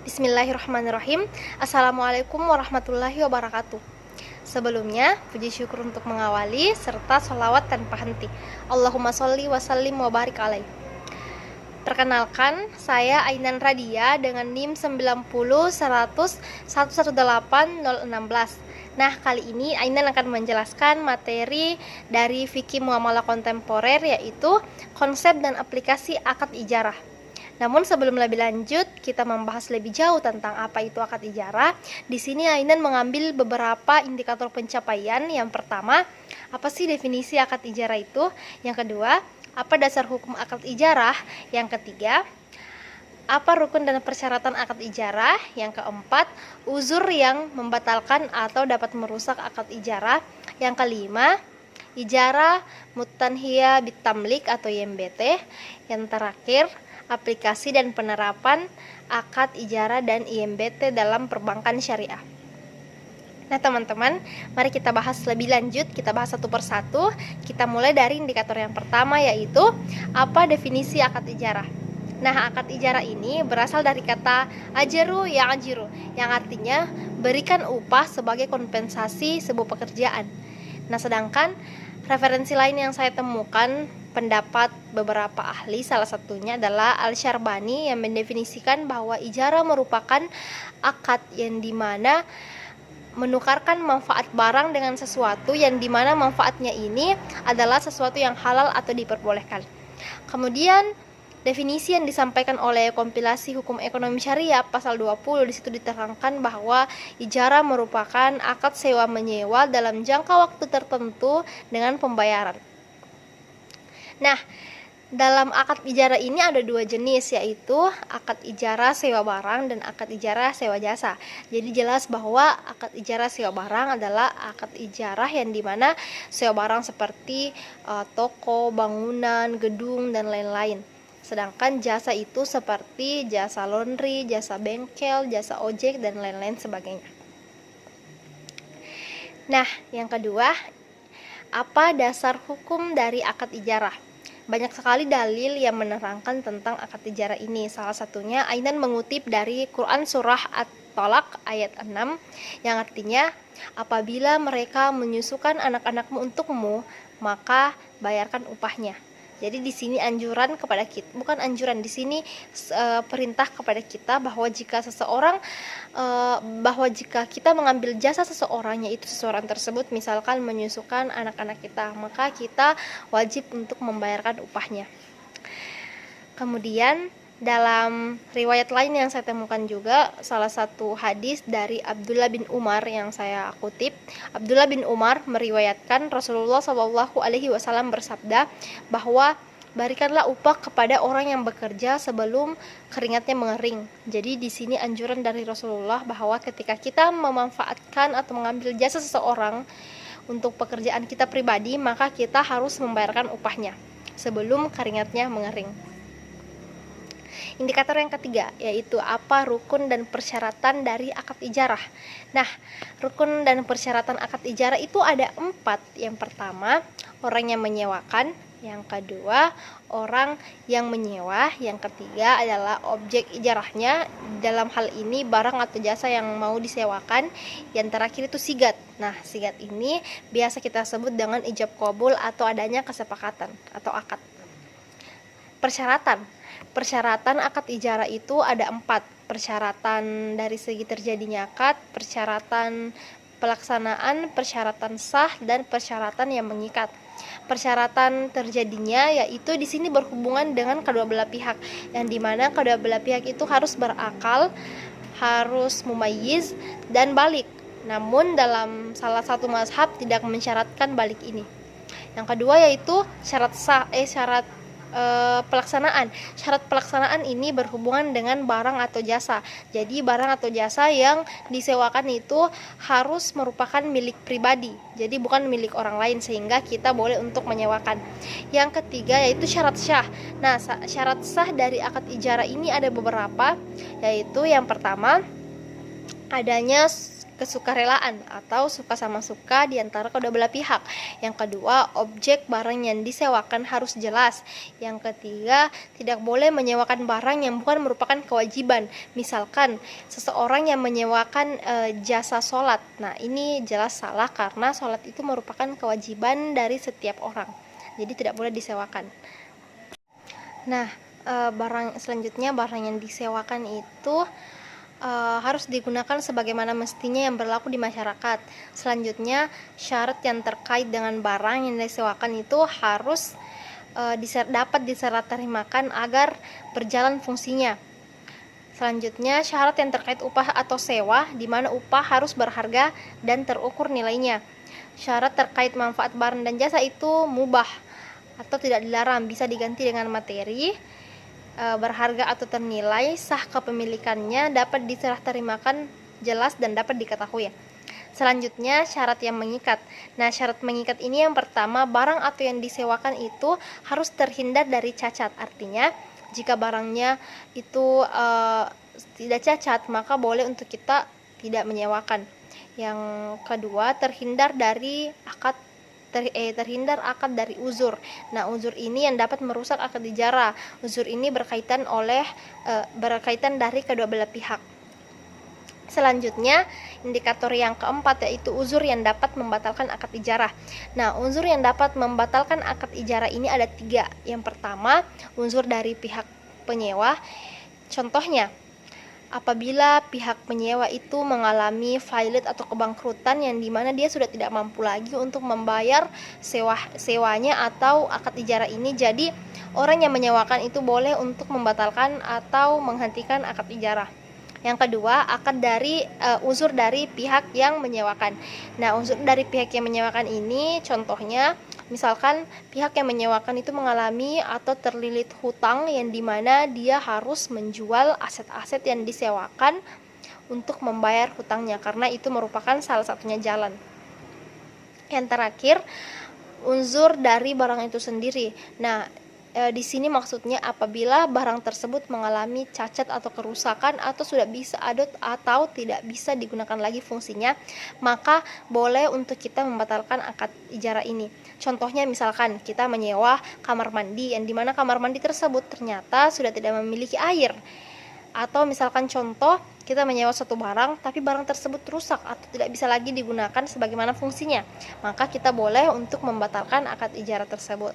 Bismillahirrahmanirrahim. Assalamualaikum warahmatullahi wabarakatuh. Sebelumnya, puji syukur untuk mengawali serta sholawat tanpa henti. Allahumma sholli wa sallim wa barik alaih. Perkenalkan, saya Ainan Radia dengan NIM 901001180016. Nah, kali ini Ainan akan menjelaskan materi dari fikih muamalah kontemporer, yaitu konsep dan aplikasi akad ijarah. Namun sebelum lebih lanjut, kita membahas lebih jauh tentang apa itu akad ijarah. Di sini Ainan mengambil beberapa indikator pencapaian. Yang pertama, apa sih definisi akad ijarah itu? Yang kedua, apa dasar hukum akad ijarah? Yang ketiga, apa rukun dan persyaratan akad ijarah? Yang keempat, uzur yang membatalkan atau dapat merusak akad ijarah. Yang kelima, ijarah mutanhiyah bitamlik atau IMBT. Yang terakhir, aplikasi dan penerapan akad ijarah dan IMBT dalam perbankan syariah. Nah teman-teman, mari kita bahas lebih lanjut, kita bahas satu persatu. Kita mulai dari indikator yang pertama, yaitu apa definisi akad ijarah. Nah, akad ijarah ini berasal dari kata ajaru yang artinya berikan upah sebagai kompensasi sebuah pekerjaan. Nah, sedangkan referensi lain yang saya temukan pendapat beberapa ahli, salah satunya adalah Al-Syarbani yang mendefinisikan bahwa ijarah merupakan akad yang dimana menukarkan manfaat barang dengan sesuatu yang dimana manfaatnya ini adalah sesuatu yang halal atau diperbolehkan. Kemudian definisi yang disampaikan oleh kompilasi hukum ekonomi syariah pasal 20, di situ diterangkan bahwa ijarah merupakan akad sewa menyewa dalam jangka waktu tertentu dengan pembayaran. Nah, dalam akad ijarah ini ada dua jenis, yaitu akad ijarah sewa barang dan akad ijarah sewa jasa. Jadi jelas bahwa akad ijarah sewa barang adalah akad ijarah yang dimana sewa barang seperti toko, bangunan, gedung, dan lain-lain. Sedangkan jasa itu seperti jasa laundry, jasa bengkel, jasa ojek, dan lain-lain sebagainya. Nah, yang kedua, apa dasar hukum dari akad ijarah? Banyak sekali dalil yang menerangkan tentang akad ijarah ini. Salah satunya Ainan mengutip dari Quran surah At-Tolak ayat 6 yang artinya, apabila mereka menyusukan anak-anakmu untukmu, maka bayarkan upahnya. Jadi di sini anjuran kepada kita, bukan anjuran, di sini perintah kepada kita bahwa jika kita mengambil jasa seseorang, yaitu seseorang tersebut misalkan menyusukan anak-anak kita, maka kita wajib untuk membayarkan upahnya. Kemudian dalam riwayat lain yang saya temukan juga, salah satu hadis dari Abdullah bin Umar yang saya kutip. Abdullah bin Umar meriwayatkan Rasulullah SAW bersabda bahwa berikanlah upah kepada orang yang bekerja sebelum keringatnya mengering. Jadi di sini anjuran dari Rasulullah bahwa ketika kita memanfaatkan atau mengambil jasa seseorang untuk pekerjaan kita pribadi, maka kita harus membayarkan upahnya sebelum keringatnya mengering. Indikator yang ketiga, yaitu apa rukun dan persyaratan dari akad ijarah. Nah, rukun dan persyaratan akad ijarah itu ada 4. Yang pertama, orang yang menyewakan. Yang kedua, orang yang menyewa. Yang ketiga adalah objek ijarahnya, dalam hal ini barang atau jasa yang mau disewakan. Yang terakhir itu sigat. Nah, sigat ini biasa kita sebut dengan ijab qabul atau adanya kesepakatan atau akad. Persyaratan akad ijarah itu ada 4. Persyaratan dari segi terjadinya akad, persyaratan pelaksanaan, persyaratan sah, dan persyaratan yang mengikat. Persyaratan terjadinya yaitu di sini berhubungan dengan kedua belah pihak, yang dimana kedua belah pihak itu harus berakal, harus mumayyiz, dan balik. Namun dalam salah satu mazhab tidak mensyaratkan balik ini. Yang kedua yaitu syarat pelaksanaan. Syarat pelaksanaan ini berhubungan dengan barang atau jasa. Jadi barang atau jasa yang disewakan itu harus merupakan milik pribadi, jadi bukan milik orang lain, sehingga kita boleh untuk menyewakan. Yang ketiga yaitu syarat syah. Nah, syarat sah dari akad ijarah ini ada beberapa, yaitu yang pertama adanya kesukarelaan atau suka sama suka di antara kedua belah pihak. Yang kedua, objek barang yang disewakan harus jelas. Yang ketiga, tidak boleh menyewakan barang yang bukan merupakan kewajiban. Misalkan seseorang yang menyewakan jasa sholat. Nah, ini jelas salah karena sholat itu merupakan kewajiban dari setiap orang. Jadi tidak boleh disewakan. Nah, barang selanjutnya, barang yang disewakan itu harus digunakan sebagaimana mestinya yang berlaku di masyarakat. Selanjutnya, syarat yang terkait dengan barang yang disewakan itu harus dapat diserah-terimakan agar berjalan fungsinya. Selanjutnya, syarat yang terkait upah atau sewa, di mana upah harus berharga dan terukur nilainya. Syarat terkait manfaat barang dan jasa itu mubah atau tidak dilarang, bisa diganti dengan materi, berharga atau ternilai, sah kepemilikannya, dapat diserah-terimakan, jelas dan dapat diketahui. Selanjutnya, syarat yang mengikat. Nah, syarat mengikat ini yang pertama, barang atau yang disewakan itu harus terhindar dari cacat. Artinya, jika barangnya itu tidak cacat, maka boleh untuk kita tidak menyewakan. Yang kedua, terhindar akad dari uzur. Nah, uzur ini yang dapat merusak akad ijarah. Uzur ini berkaitan dari kedua belah pihak. Selanjutnya, indikator yang keempat yaitu uzur yang dapat membatalkan akad ijarah. Nah, uzur yang dapat membatalkan akad ijarah ini ada 3. Yang pertama, uzur dari pihak penyewa. Contohnya, apabila pihak penyewa itu mengalami failit atau kebangkrutan yang dimana dia sudah tidak mampu lagi untuk membayar sewanya atau akad ijarah ini, jadi orang yang menyewakan itu boleh untuk membatalkan atau menghentikan akad ijarah. Yang kedua, uzur dari pihak yang menyewakan. Nah, uzur dari pihak yang menyewakan ini contohnya, misalkan pihak yang menyewakan itu mengalami atau terlilit hutang yang dimana dia harus menjual aset-aset yang disewakan untuk membayar hutangnya, karena itu merupakan salah satunya jalan. Yang terakhir, uzur dari barang itu sendiri. Nah, di sini maksudnya apabila barang tersebut mengalami cacat atau kerusakan atau sudah bisa adot atau tidak bisa digunakan lagi fungsinya, maka boleh untuk kita membatalkan akad ijarah ini. Contohnya misalkan kita menyewa kamar mandi yang dimana kamar mandi tersebut ternyata sudah tidak memiliki air. Atau misalkan contoh kita menyewa suatu barang tapi barang tersebut rusak atau tidak bisa lagi digunakan sebagaimana fungsinya, maka kita boleh untuk membatalkan akad ijarah tersebut.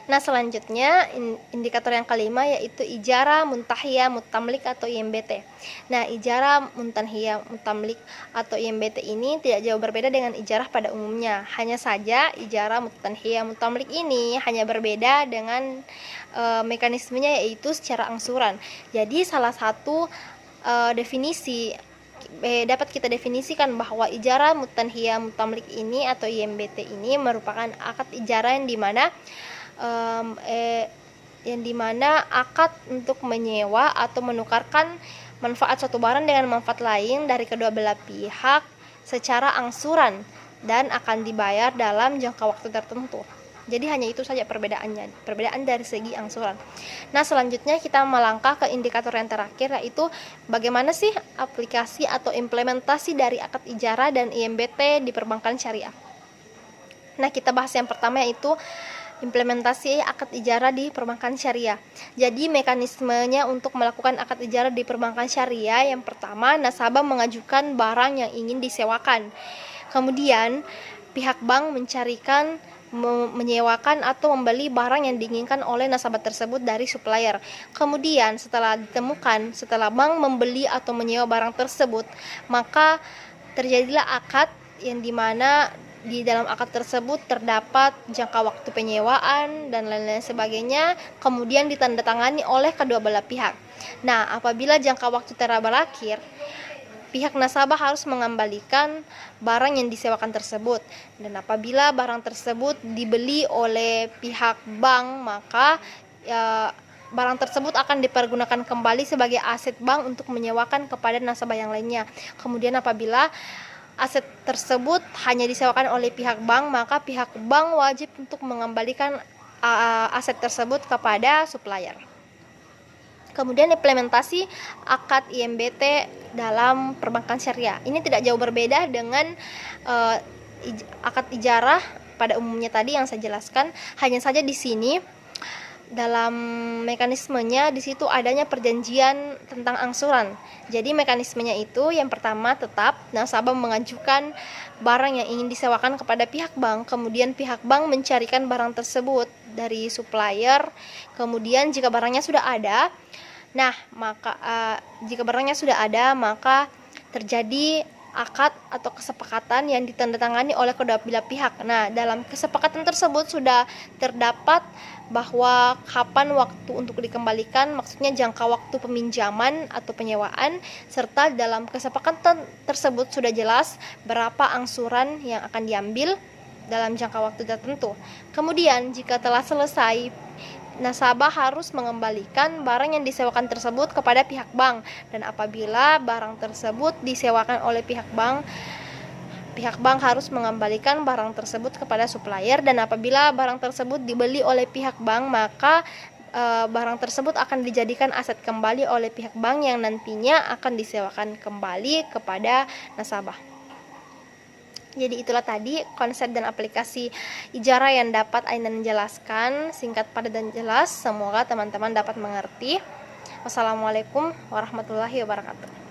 Nah, selanjutnya indikator yang kelima yaitu ijarah muntahiyah mutamlik atau IMBT. Nah, ijarah muntahiyah mutamlik atau IMBT ini tidak jauh berbeda dengan ijarah pada umumnya. Hanya saja ijarah muntahiyah mutamlik ini hanya berbeda dengan mekanismenya yaitu secara angsuran. Jadi salah satu definisi dapat kita definisikan bahwa ijarah mutanhiyah mutamlik ini atau IMBT ini merupakan akad ijarah yang dimana akad untuk menyewa atau menukarkan manfaat suatu barang dengan manfaat lain dari kedua belah pihak secara angsuran dan akan dibayar dalam jangka waktu tertentu. Jadi hanya itu saja perbedaannya, perbedaan dari segi angsuran. Nah, selanjutnya kita melangkah ke indikator yang terakhir yaitu bagaimana sih aplikasi atau implementasi dari akad ijarah dan IMBT di perbankan syariah. Nah, kita bahas yang pertama yaitu implementasi akad ijarah di perbankan syariah. Jadi mekanismenya untuk melakukan akad ijarah di perbankan syariah, yang pertama nasabah mengajukan barang yang ingin disewakan. Kemudian pihak bank menyewakan atau membeli barang yang diinginkan oleh nasabah tersebut dari supplier. Kemudian setelah bank membeli atau menyewa barang tersebut, maka terjadilah akad yang dimana di dalam akad tersebut terdapat jangka waktu penyewaan dan lain-lain sebagainya, kemudian ditandatangani oleh kedua belah pihak. Nah, apabila jangka waktu telah berakhir, pihak nasabah harus mengembalikan barang yang disewakan tersebut. Dan apabila barang tersebut dibeli oleh pihak bank, maka barang tersebut akan dipergunakan kembali sebagai aset bank untuk menyewakan kepada nasabah yang lainnya. Kemudian apabila aset tersebut hanya disewakan oleh pihak bank, maka pihak bank wajib untuk mengembalikan aset tersebut kepada supplier. Kemudian implementasi akad IMBT dalam perbankan syariah. Ini tidak jauh berbeda dengan akad ijarah pada umumnya tadi yang saya jelaskan. Hanya saja di sini dalam mekanismenya di situ adanya perjanjian tentang angsuran. Jadi mekanismenya itu yang pertama tetap nasabah mengajukan barang yang ingin disewakan kepada pihak bank, kemudian pihak bank mencarikan barang tersebut dari supplier. Kemudian jika barangnya sudah ada, maka terjadi akad atau kesepakatan yang ditandatangani oleh kedua belah pihak. Nah, dalam kesepakatan tersebut sudah terdapat bahwa kapan waktu untuk dikembalikan, maksudnya jangka waktu peminjaman atau penyewaan, serta dalam kesepakatan tersebut sudah jelas berapa angsuran yang akan diambil dalam jangka waktu tertentu. Kemudian jika telah selesai, nasabah harus mengembalikan barang yang disewakan tersebut kepada pihak bank, dan apabila barang tersebut disewakan oleh pihak bank harus mengembalikan barang tersebut kepada supplier, dan apabila barang tersebut dibeli oleh pihak bank, maka barang tersebut akan dijadikan aset kembali oleh pihak bank yang nantinya akan disewakan kembali kepada nasabah. Jadi itulah tadi konsep dan aplikasi ijarah yang dapat Ainan jelaskan, singkat, padat, dan jelas. Semoga teman-teman dapat mengerti. Wassalamualaikum warahmatullahi wabarakatuh.